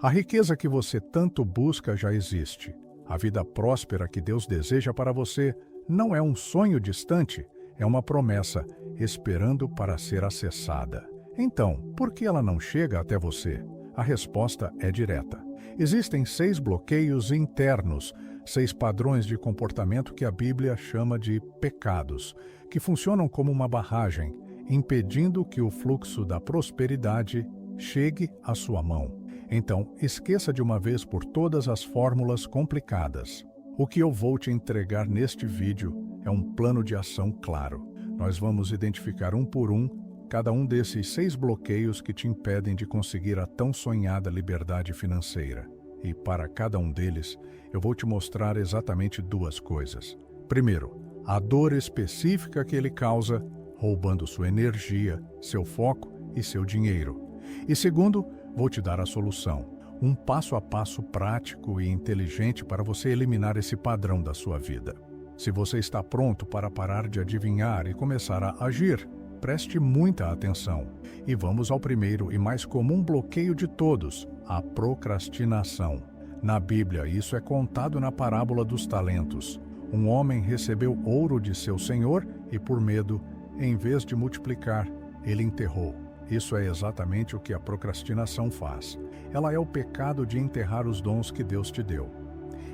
A riqueza que você tanto busca já existe. A vida próspera que Deus deseja para você não é um sonho distante, é uma promessa esperando para ser acessada. Então, por que ela não chega até você? A resposta é direta. Existem 6 bloqueios internos, 6 padrões de comportamento que a Bíblia chama de pecados, que funcionam como uma barragem, impedindo que o fluxo da prosperidade chegue à sua mão. Então, esqueça de uma vez por todas as fórmulas complicadas. O que eu vou te entregar neste vídeo é um plano de ação claro. Nós vamos identificar um por um cada um desses 6 bloqueios que te impedem de conseguir a tão sonhada liberdade financeira. E para cada um deles, eu vou te mostrar exatamente 2 coisas. Primeiro, a dor específica que ele causa, roubando sua energia, seu foco e seu dinheiro. E segundo, vou te dar a solução, um passo a passo prático e inteligente para você eliminar esse padrão da sua vida. Se você está pronto para parar de adivinhar e começar a agir, preste muita atenção. E vamos ao primeiro e mais comum bloqueio de todos, a procrastinação. Na Bíblia, isso é contado na parábola dos talentos. Um homem recebeu ouro de seu senhor e, por medo, em vez de multiplicar, ele enterrou. Isso é exatamente o que a procrastinação faz. Ela é o pecado de enterrar os dons que Deus te deu.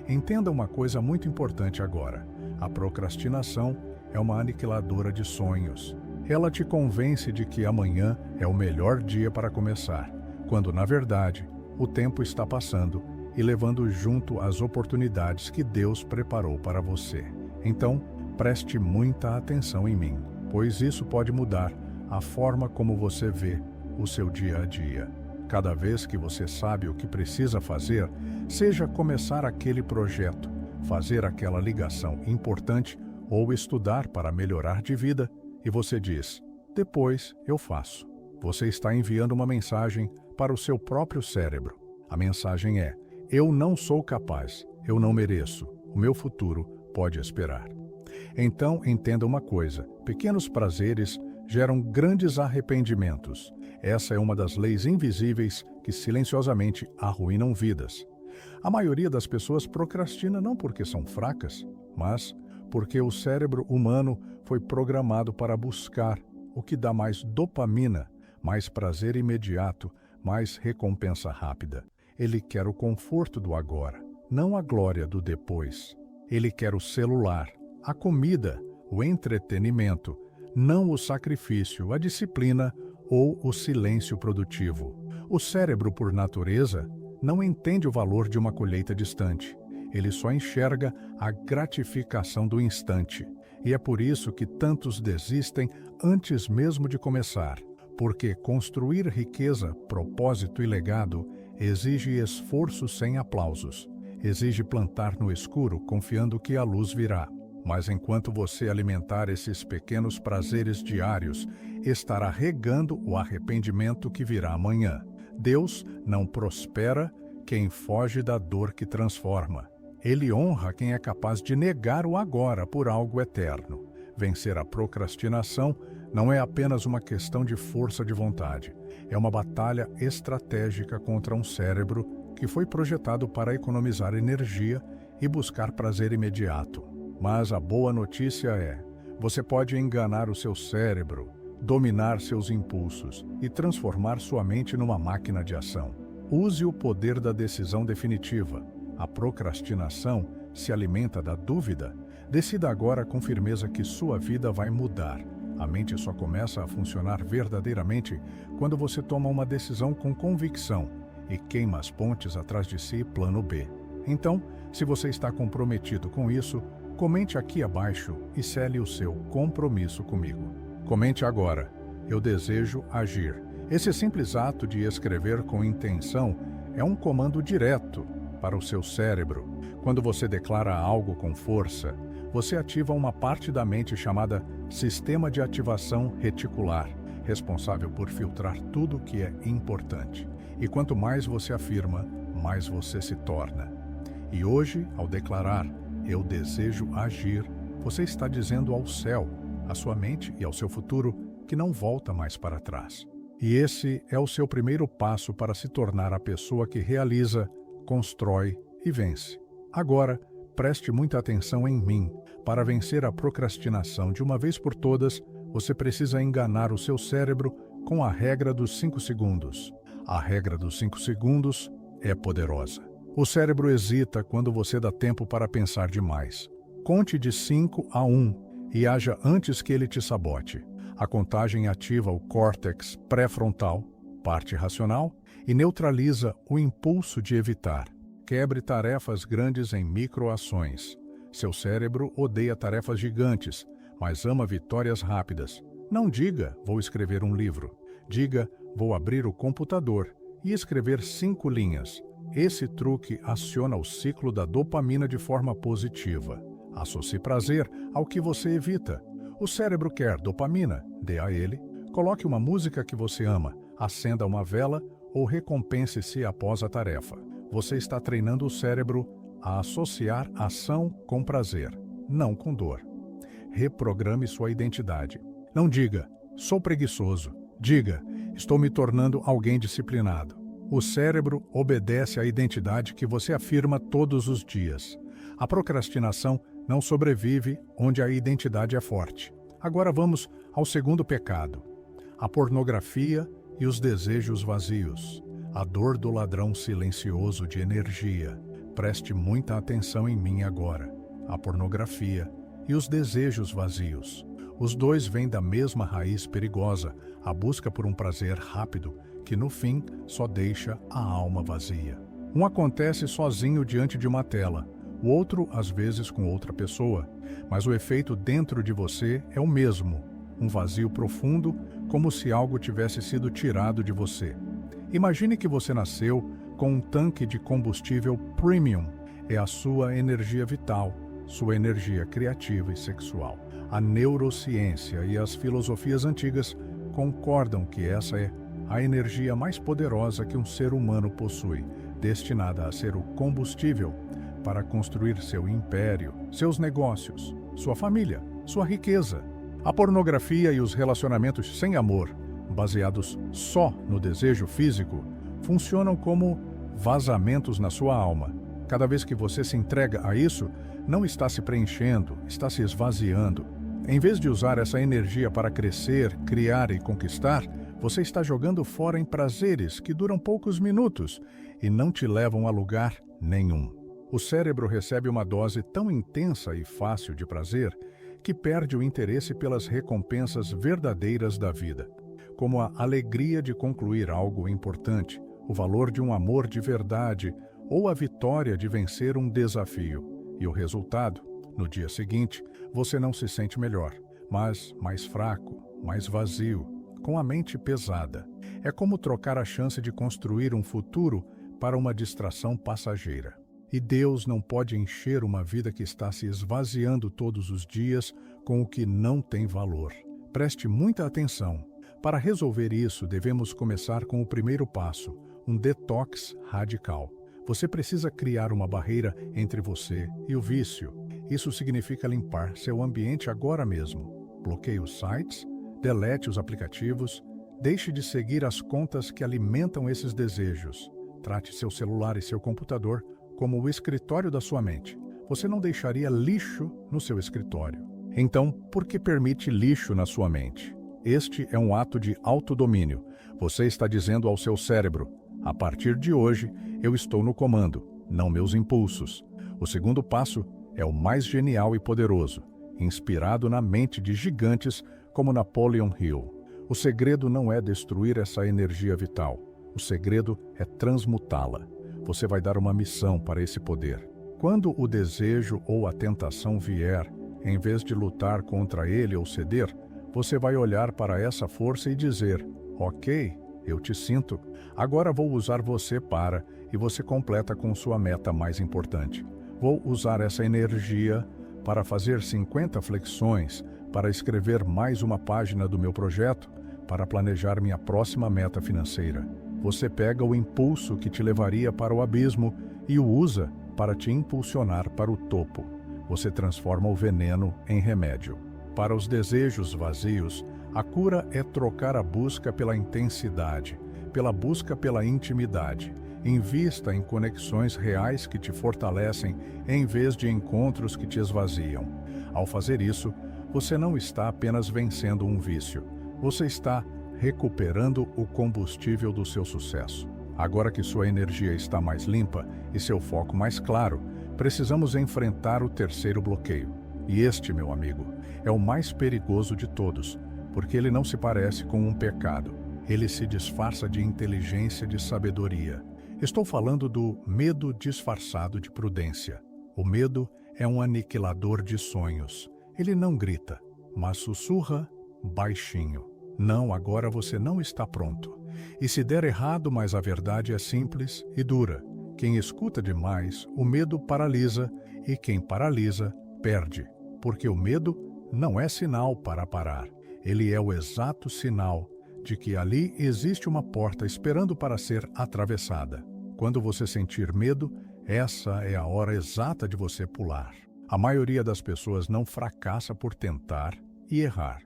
Entenda uma coisa muito importante agora. A procrastinação é uma aniquiladora de sonhos. Ela te convence de que amanhã é o melhor dia para começar, quando, na verdade, o tempo está passando e levando junto as oportunidades que Deus preparou para você. Então, preste muita atenção em mim, pois isso pode mudar a forma como você vê o seu dia a dia. Cada vez que você sabe o que precisa fazer, seja começar aquele projeto, fazer aquela ligação importante ou estudar para melhorar de vida, e você diz, depois eu faço. Você está enviando uma mensagem para o seu próprio cérebro. A mensagem é, eu não sou capaz, eu não mereço, o meu futuro pode esperar. Então, entenda uma coisa, pequenos prazeres geram grandes arrependimentos. Essa é uma das leis invisíveis que silenciosamente arruinam vidas. A maioria das pessoas procrastina não porque são fracas, mas porque o cérebro humano foi programado para buscar o que dá mais dopamina, mais prazer imediato, mais recompensa rápida. Ele quer o conforto do agora, não a glória do depois. Ele quer o celular, a comida, o entretenimento, não o sacrifício, a disciplina ou o silêncio produtivo. O cérebro, por natureza, não entende o valor de uma colheita distante. Ele só enxerga a gratificação do instante. E é por isso que tantos desistem antes mesmo de começar. Porque construir riqueza, propósito e legado exige esforço sem aplausos. Exige plantar no escuro, confiando que a luz virá. Mas enquanto você alimentar esses pequenos prazeres diários, estará regando o arrependimento que virá amanhã. Deus não prospera quem foge da dor que transforma. Ele honra quem é capaz de negar o agora por algo eterno. Vencer a procrastinação não é apenas uma questão de força de vontade. É uma batalha estratégica contra um cérebro que foi projetado para economizar energia e buscar prazer imediato. Mas a boa notícia é, você pode enganar o seu cérebro, dominar seus impulsos e transformar sua mente numa máquina de ação. Use o poder da decisão definitiva. A procrastinação se alimenta da dúvida. Decida agora com firmeza que sua vida vai mudar. A mente só começa a funcionar verdadeiramente quando você toma uma decisão com convicção e queima as pontes atrás de si, plano B. Então, se você está comprometido com isso, comente aqui abaixo e sele o seu compromisso comigo. Comente agora, eu desejo agir. Esse simples ato de escrever com intenção é um comando direto para o seu cérebro. Quando você declara algo com força, você ativa uma parte da mente chamada Sistema de Ativação Reticular, responsável por filtrar tudo o que é importante. E quanto mais você afirma, mais você se torna. E hoje, ao declarar, eu desejo agir, você está dizendo ao céu, à sua mente e ao seu futuro, que não volta mais para trás. E esse é o seu primeiro passo para se tornar a pessoa que realiza, constrói e vence. Agora, preste muita atenção em mim. Para vencer a procrastinação de uma vez por todas, você precisa enganar o seu cérebro com a regra dos 5 segundos. A regra dos 5 segundos é poderosa. O cérebro hesita quando você dá tempo para pensar demais. Conte de 5 a 1 e haja antes que ele te sabote. A contagem ativa o córtex pré-frontal, parte racional, e neutraliza o impulso de evitar. Quebre tarefas grandes em microações. Seu cérebro odeia tarefas gigantes, mas ama vitórias rápidas. Não diga, vou escrever um livro. Diga, vou abrir o computador e escrever 5 linhas. Esse truque aciona o ciclo da dopamina de forma positiva. Associe prazer ao que você evita. O cérebro quer dopamina, dê a ele. Coloque uma música que você ama, acenda uma vela ou recompense-se após a tarefa. Você está treinando o cérebro a associar ação com prazer, não com dor. Reprograme sua identidade. Não diga, sou preguiçoso. Diga, estou me tornando alguém disciplinado. O cérebro obedece à identidade que você afirma todos os dias. A procrastinação não sobrevive onde a identidade é forte. Agora vamos ao segundo pecado: a pornografia e os desejos vazios. A dor do ladrão silencioso de energia. Preste muita atenção em mim agora. A pornografia e os desejos vazios. Os dois vêm da mesma raiz perigosa, a busca por um prazer rápido, que no fim só deixa a alma vazia. Um acontece sozinho diante de uma tela, o outro às vezes com outra pessoa, mas o efeito dentro de você é o mesmo, um vazio profundo, como se algo tivesse sido tirado de você. Imagine que você nasceu com um tanque de combustível premium. É a sua energia vital, sua energia criativa e sexual. A neurociência e as filosofias antigas concordam que essa é a energia mais poderosa que um ser humano possui, destinada a ser o combustível para construir seu império, seus negócios, sua família, sua riqueza. A pornografia e os relacionamentos sem amor, baseados só no desejo físico, funcionam como vazamentos na sua alma. Cada vez que você se entrega a isso, não está se preenchendo, está se esvaziando. Em vez de usar essa energia para crescer, criar e conquistar, você está jogando fora em prazeres que duram poucos minutos e não te levam a lugar nenhum. O cérebro recebe uma dose tão intensa e fácil de prazer que perde o interesse pelas recompensas verdadeiras da vida, como a alegria de concluir algo importante, o valor de um amor de verdade ou a vitória de vencer um desafio. E o resultado, no dia seguinte, você não se sente melhor, mas mais fraco, mais vazio, com a mente pesada. É como trocar a chance de construir um futuro para uma distração passageira. E Deus não pode encher uma vida que está se esvaziando todos os dias com o que não tem valor. Preste muita atenção. Para resolver isso, devemos começar com o primeiro passo, um detox radical. Você precisa criar uma barreira entre você e o vício. Isso significa limpar seu ambiente agora mesmo. Bloqueie os sites, delete os aplicativos, deixe de seguir as contas que alimentam esses desejos. Trate seu celular e seu computador como o escritório da sua mente. Você não deixaria lixo no seu escritório. Então, por que permite lixo na sua mente? Este é um ato de autodomínio. Você está dizendo ao seu cérebro: a partir de hoje, eu estou no comando, não meus impulsos. O segundo passo é o mais genial e poderoso, inspirado na mente de gigantes como Napoleon Hill. O segredo não é destruir essa energia vital. O segredo é transmutá-la. Você vai dar uma missão para esse poder. Quando o desejo ou a tentação vier, em vez de lutar contra ele ou ceder, você vai olhar para essa força e dizer: ok, eu te sinto. Agora vou usar você para, e você completa com sua meta mais importante. Vou usar essa energia para fazer 50 flexões, para escrever mais uma página do meu projeto, para planejar minha próxima meta financeira. Você pega o impulso que te levaria para o abismo e o usa para te impulsionar para o topo. Você transforma o veneno em remédio. Para os desejos vazios, A cura é trocar a busca pela intensidade, pela busca pela intimidade. Invista em conexões reais que te fortalecem em vez de encontros que te esvaziam. Ao fazer isso, você não está apenas vencendo um vício, você está recuperando o combustível do seu sucesso. Agora que sua energia está mais limpa e seu foco mais claro, precisamos enfrentar o terceiro bloqueio. E este, meu amigo, é o mais perigoso de todos, porque ele não se parece com um pecado. Ele se disfarça de inteligência, de sabedoria. Estou falando do medo disfarçado de prudência. O medo é um aniquilador de sonhos. Ele não grita, mas sussurra baixinho. Não, agora você não está pronto. E se der errado, mas a verdade é simples e dura. Quem escuta demais, o medo paralisa, e quem paralisa, perde. Porque o medo não é sinal para parar. Ele é o exato sinal de que ali existe uma porta esperando para ser atravessada. Quando você sentir medo, essa é a hora exata de você pular. A maioria das pessoas não fracassa por tentar e errar.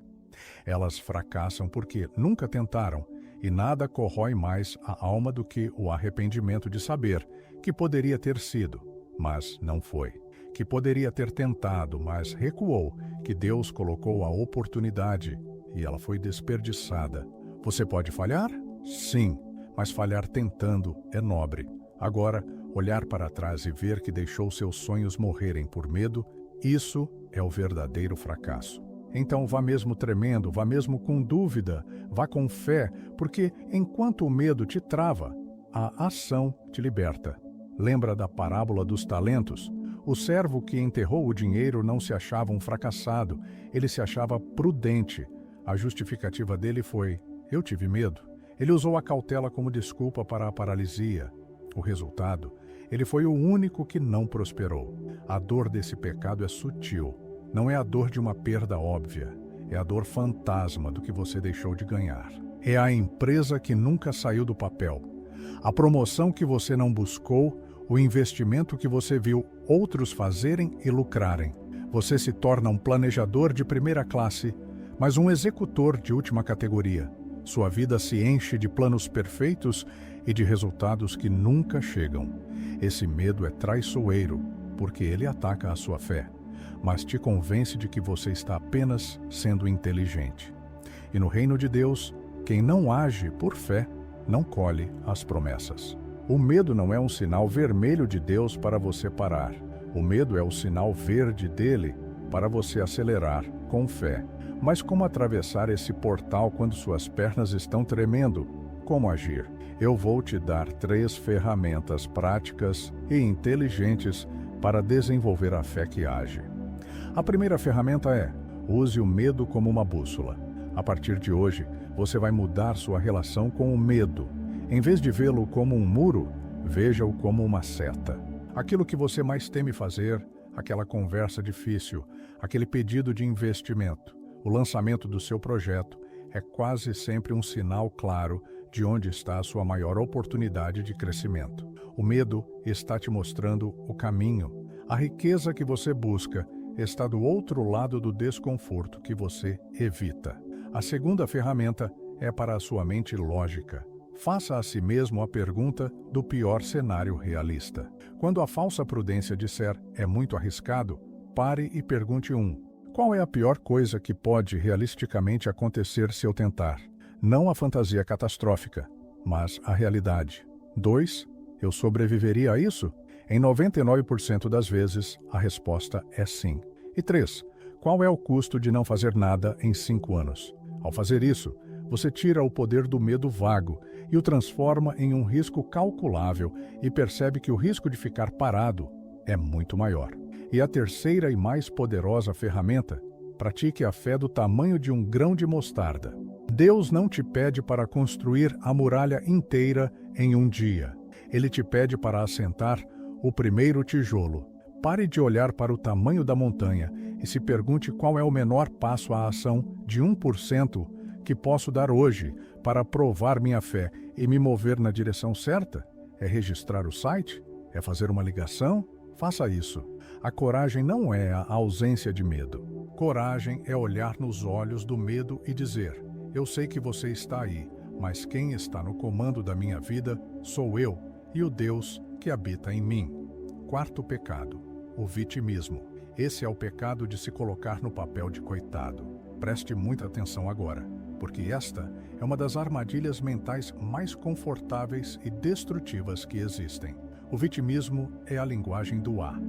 Elas fracassam porque nunca tentaram, e nada corrói mais a alma do que o arrependimento de saber que poderia ter sido, mas não foi. Que poderia ter tentado, mas recuou, que Deus colocou a oportunidade e ela foi desperdiçada. Você pode falhar? Sim, mas falhar tentando é nobre. Agora, olhar para trás e ver que deixou seus sonhos morrerem por medo, isso é o verdadeiro fracasso. Então vá mesmo tremendo, vá mesmo com dúvida, vá com fé, porque enquanto o medo te trava, a ação te liberta. Lembra da parábola dos talentos? O servo que enterrou o dinheiro não se achava um fracassado, ele se achava prudente. A justificativa dele foi: eu tive medo. Ele usou a cautela como desculpa para a paralisia. O resultado, ele foi o único que não prosperou. A dor desse pecado é sutil. Não é a dor de uma perda óbvia. É a dor fantasma do que você deixou de ganhar. É a empresa que nunca saiu do papel. A promoção que você não buscou, o investimento que você viu outros fazerem e lucrarem. Você se torna um planejador de primeira classe, mas um executor de última categoria. Sua vida se enche de planos perfeitos e de resultados que nunca chegam. Esse medo é traiçoeiro, porque ele ataca a sua fé, mas te convence de que você está apenas sendo inteligente. E no reino de Deus, quem não age por fé, não colhe as promessas. O medo não é um sinal vermelho de Deus para você parar. O medo é o sinal verde dele para você acelerar com fé. Mas como atravessar esse portal quando suas pernas estão tremendo? Como agir? Eu vou te dar 3 ferramentas práticas e inteligentes para desenvolver a fé que age. A primeira ferramenta é: use o medo como uma bússola. A partir de hoje, você vai mudar sua relação com o medo. Em vez de vê-lo como um muro, veja-o como uma seta. Aquilo que você mais teme fazer, aquela conversa difícil, aquele pedido de investimento, o lançamento do seu projeto, é quase sempre um sinal claro de onde está a sua maior oportunidade de crescimento. O medo está te mostrando o caminho. A riqueza que você busca está do outro lado do desconforto que você evita. A segunda ferramenta é para a sua mente lógica. Faça a si mesmo a pergunta do pior cenário realista. Quando a falsa prudência disser é muito arriscado, pare e pergunte qual é a pior coisa que pode realisticamente acontecer se eu tentar? Não a fantasia catastrófica, mas a realidade. 2. Eu sobreviveria a isso? Em 99% das vezes, a resposta é sim. E 3. Qual é o custo de não fazer nada em 5 anos? Ao fazer isso, você tira o poder do medo vago e o transforma em um risco calculável e percebe que o risco de ficar parado é muito maior. E a terceira e mais poderosa ferramenta: pratique a fé do tamanho de um grão de mostarda. Deus não te pede para construir a muralha inteira em um dia. Ele te pede para assentar o primeiro tijolo. Pare de olhar para o tamanho da montanha e se pergunte qual é o menor passo à ação de 1% que posso dar hoje para provar minha fé e me mover na direção certa. É registrar o site? É fazer uma ligação? Faça isso. A coragem não é a ausência de medo. Coragem é olhar nos olhos do medo e dizer: eu sei que você está aí, mas quem está no comando da minha vida sou eu e o Deus que habita em mim. Quarto pecado, o vitimismo. Esse é o pecado de se colocar no papel de coitado. Preste muita atenção agora, porque esta é uma das armadilhas mentais mais confortáveis e destrutivas que existem. O vitimismo é a linguagem do "ah".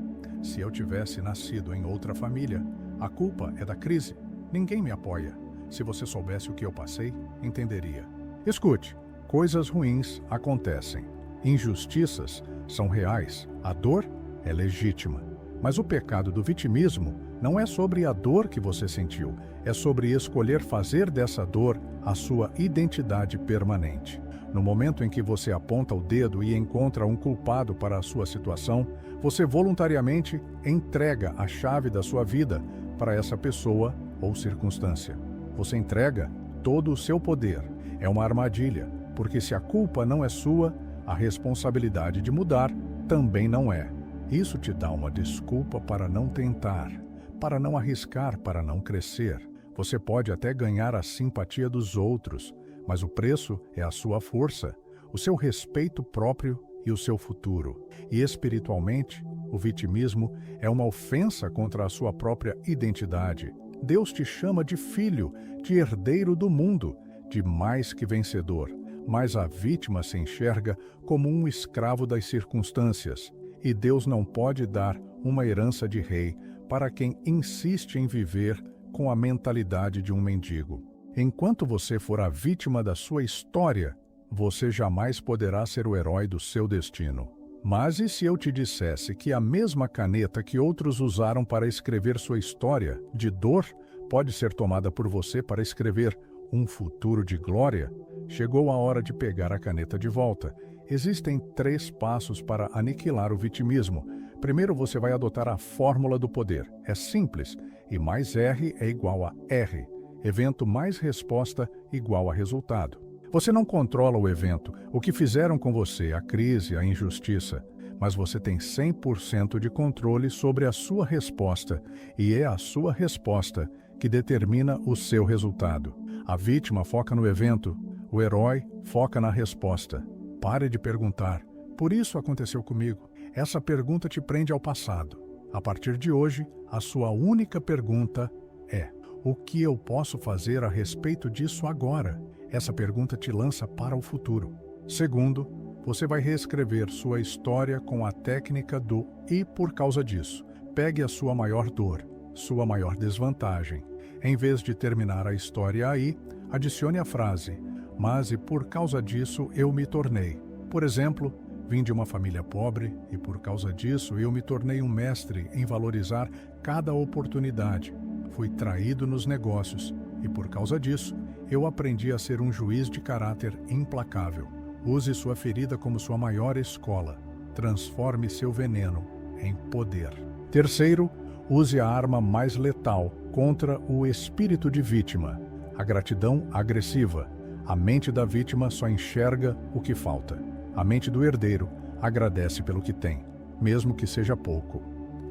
Se eu tivesse nascido em outra família, a culpa é da crise. Ninguém me apoia. Se você soubesse o que eu passei, entenderia. Escute, coisas ruins acontecem. Injustiças são reais. A dor é legítima. Mas o pecado do vitimismo não é sobre a dor que você sentiu, é sobre escolher fazer dessa dor a sua identidade permanente. No momento em que você aponta o dedo e encontra um culpado para a sua situação, você voluntariamente entrega a chave da sua vida para essa pessoa ou circunstância. Você entrega todo o seu poder. É uma armadilha, porque se a culpa não é sua, a responsabilidade de mudar também não é. Isso te dá uma desculpa para não tentar, para não arriscar, para não crescer. Você pode até ganhar a simpatia dos outros, mas o preço é a sua força, o seu respeito próprio e o seu futuro. E espiritualmente, o vitimismo é uma ofensa contra a sua própria identidade. Deus te chama de filho, de herdeiro do mundo, de mais que vencedor. Mas a vítima se enxerga como um escravo das circunstâncias. E Deus não pode dar uma herança de rei para quem insiste em viver com a mentalidade de um mendigo. Enquanto você for a vítima da sua história, você jamais poderá ser o herói do seu destino. Mas e se eu te dissesse que a mesma caneta que outros usaram para escrever sua história de dor pode ser tomada por você para escrever um futuro de glória? Chegou a hora de pegar a caneta de volta. Existem 3 passos para aniquilar o vitimismo. Primeiro, você vai adotar a fórmula do poder. É simples, e mais R é igual a R. Evento mais resposta igual a resultado. Você não controla o evento, o que fizeram com você, a crise, a injustiça, mas você tem 100% de controle sobre a sua resposta, e é a sua resposta que determina o seu resultado. A vítima foca no evento, o herói foca na resposta. Pare de perguntar: por isso aconteceu comigo. Essa pergunta te prende ao passado. A partir de hoje, a sua única pergunta é: o que eu posso fazer a respeito disso agora? Essa pergunta te lança para o futuro. Segundo, você vai reescrever sua história com a técnica do "e por causa disso". Pegue a sua maior dor, sua maior desvantagem. Em vez de terminar a história aí, adicione a frase: mas e por causa disso eu me tornei. Por exemplo, vim de uma família pobre e por causa disso eu me tornei um mestre em valorizar cada oportunidade. Fui traído nos negócios e por causa disso eu aprendi a ser um juiz de caráter implacável. Use sua ferida como sua maior escola. Transforme seu veneno em poder. Terceiro, use a arma mais letal contra o espírito de vítima: a gratidão agressiva. A mente da vítima só enxerga o que falta. A mente do herdeiro agradece pelo que tem, mesmo que seja pouco.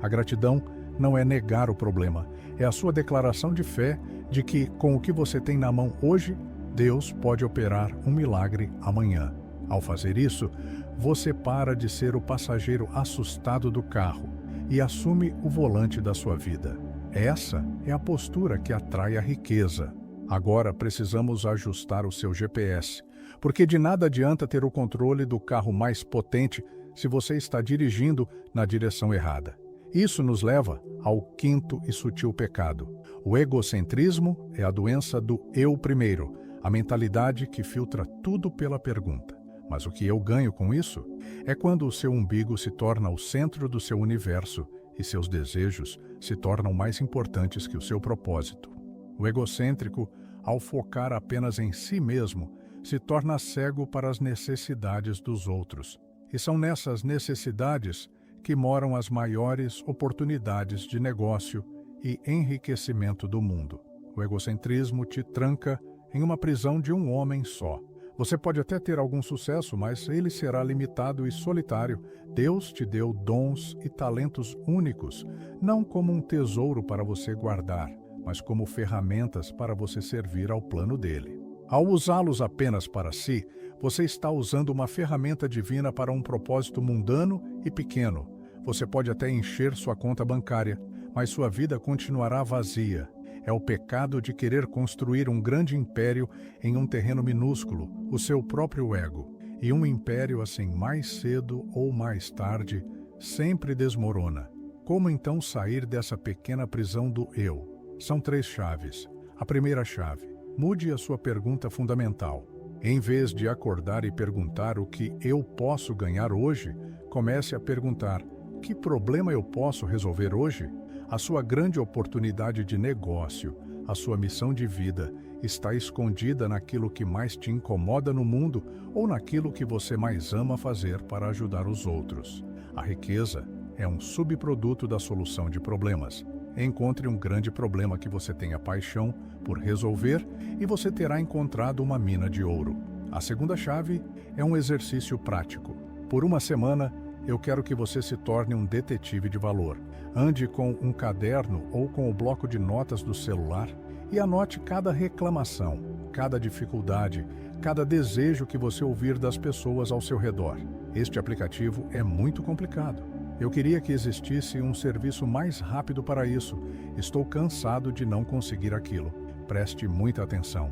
A gratidão não é negar o problema, é a sua declaração de fé de que, com o que você tem na mão hoje, Deus pode operar um milagre amanhã. Ao fazer isso, você para de ser o passageiro assustado do carro e assume o volante da sua vida. Essa é a postura que atrai a riqueza. Agora precisamos ajustar o seu GPS, porque de nada adianta ter o controle do carro mais potente se você está dirigindo na direção errada. Isso nos leva ao quinto e sutil pecado. O egocentrismo é a doença do eu primeiro, a mentalidade que filtra tudo pela pergunta: mas o que eu ganho com isso? É quando o seu umbigo se torna o centro do seu universo e seus desejos se tornam mais importantes que o seu propósito. O egocêntrico, ao focar apenas em si mesmo, se torna cego para as necessidades dos outros. E são nessas necessidades que moram as maiores oportunidades de negócio e enriquecimento do mundo. O egocentrismo te tranca em uma prisão de um homem só. Você pode até ter algum sucesso, mas ele será limitado e solitário. Deus te deu dons e talentos únicos, não como um tesouro para você guardar, mas como ferramentas para você servir ao plano dele. Ao usá-los apenas para si, você está usando uma ferramenta divina para um propósito mundano e pequeno. Você pode até encher sua conta bancária, mas sua vida continuará vazia. É o pecado de querer construir um grande império em um terreno minúsculo, o seu próprio ego. E um império assim, mais cedo ou mais tarde, sempre desmorona. Como então sair dessa pequena prisão do eu? São 3 chaves. A primeira chave: mude a sua pergunta fundamental. Em vez de acordar e perguntar o que eu posso ganhar hoje, comece a perguntar: que problema eu posso resolver hoje? A sua grande oportunidade de negócio, a sua missão de vida, está escondida naquilo que mais te incomoda no mundo ou naquilo que você mais ama fazer para ajudar os outros. A riqueza é um subproduto da solução de problemas. Encontre um grande problema que você tenha paixão por resolver e você terá encontrado uma mina de ouro. A segunda chave é um exercício prático. Por uma semana, eu quero que você se torne um detetive de valor. Ande com um caderno ou com o bloco de notas do celular e anote cada reclamação, cada dificuldade, cada desejo que você ouvir das pessoas ao seu redor. Este aplicativo é muito complicado. Eu queria que existisse um serviço mais rápido para isso. Estou cansado de não conseguir aquilo. Preste muita atenção.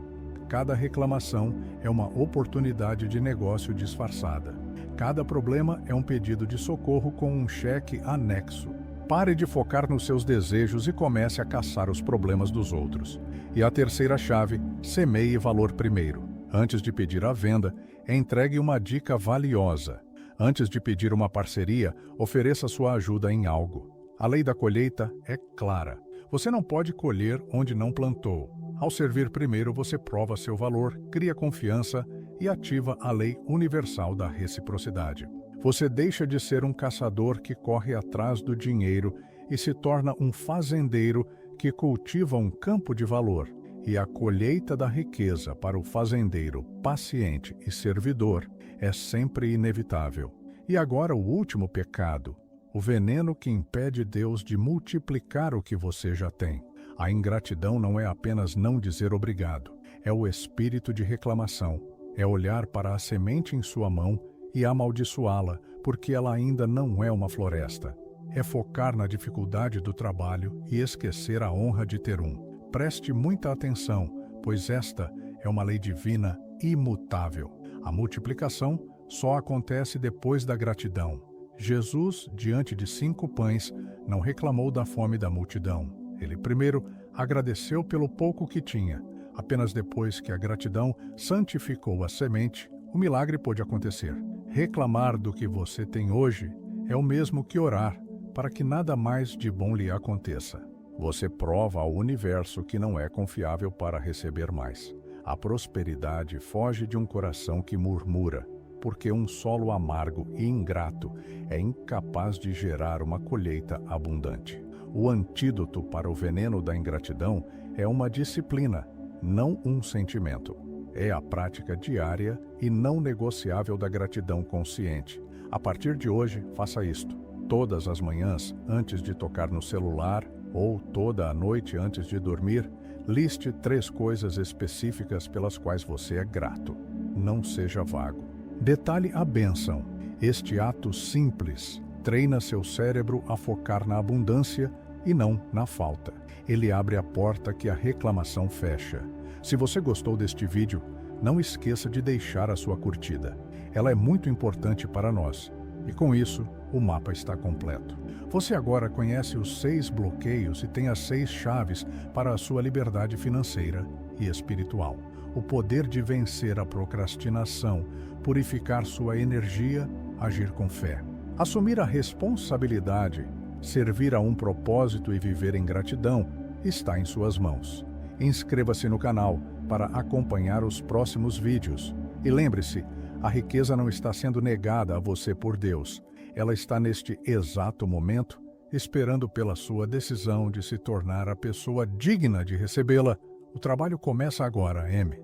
Cada reclamação é uma oportunidade de negócio disfarçada. Cada problema é um pedido de socorro com um cheque anexo. Pare de focar nos seus desejos e comece a caçar os problemas dos outros. E a terceira chave: semeie valor primeiro. Antes de pedir a venda, entregue uma dica valiosa. Antes de pedir uma parceria, ofereça sua ajuda em algo. A lei da colheita é clara. Você não pode colher onde não plantou. Ao servir primeiro, você prova seu valor, cria confiança e ativa a lei universal da reciprocidade. Você deixa de ser um caçador que corre atrás do dinheiro e se torna um fazendeiro que cultiva um campo de valor. E a colheita da riqueza para o fazendeiro paciente e servidor é sempre inevitável. E agora o último pecado, o veneno que impede Deus de multiplicar o que você já tem. A ingratidão não é apenas não dizer obrigado, é o espírito de reclamação, é olhar para a semente em sua mão e amaldiçoá-la, porque ela ainda não é uma floresta. É focar na dificuldade do trabalho e esquecer a honra de ter um. Preste muita atenção, pois esta é uma lei divina imutável. A multiplicação só acontece depois da gratidão. Jesus, diante de 5 pães, não reclamou da fome da multidão. Ele primeiro agradeceu pelo pouco que tinha. Apenas depois que a gratidão santificou a semente, o milagre pôde acontecer. Reclamar do que você tem hoje é o mesmo que orar para que nada mais de bom lhe aconteça. Você prova ao universo que não é confiável para receber mais. A prosperidade foge de um coração que murmura, porque um solo amargo e ingrato é incapaz de gerar uma colheita abundante. O antídoto para o veneno da ingratidão é uma disciplina, não um sentimento. É a prática diária e não negociável da gratidão consciente. A partir de hoje, faça isto. Todas as manhãs, antes de tocar no celular, ou toda a noite antes de dormir, liste 3 coisas específicas pelas quais você é grato. Não seja vago. Detalhe a bênção. Este ato simples treina seu cérebro a focar na abundância e não na falta. Ele abre a porta que a reclamação fecha. Se você gostou deste vídeo, não esqueça de deixar a sua curtida. Ela é muito importante para nós. E com isso, o mapa está completo. Você agora conhece os 6 bloqueios e tem as 6 chaves para a sua liberdade financeira e espiritual. O poder de vencer a procrastinação, purificar sua energia, agir com fé. Assumir a responsabilidade, servir a um propósito e viver em gratidão está em suas mãos. Inscreva-se no canal para acompanhar os próximos vídeos. E lembre-se, a riqueza não está sendo negada a você por Deus. Ela está neste exato momento, esperando pela sua decisão de se tornar a pessoa digna de recebê-la. O trabalho começa agora, M.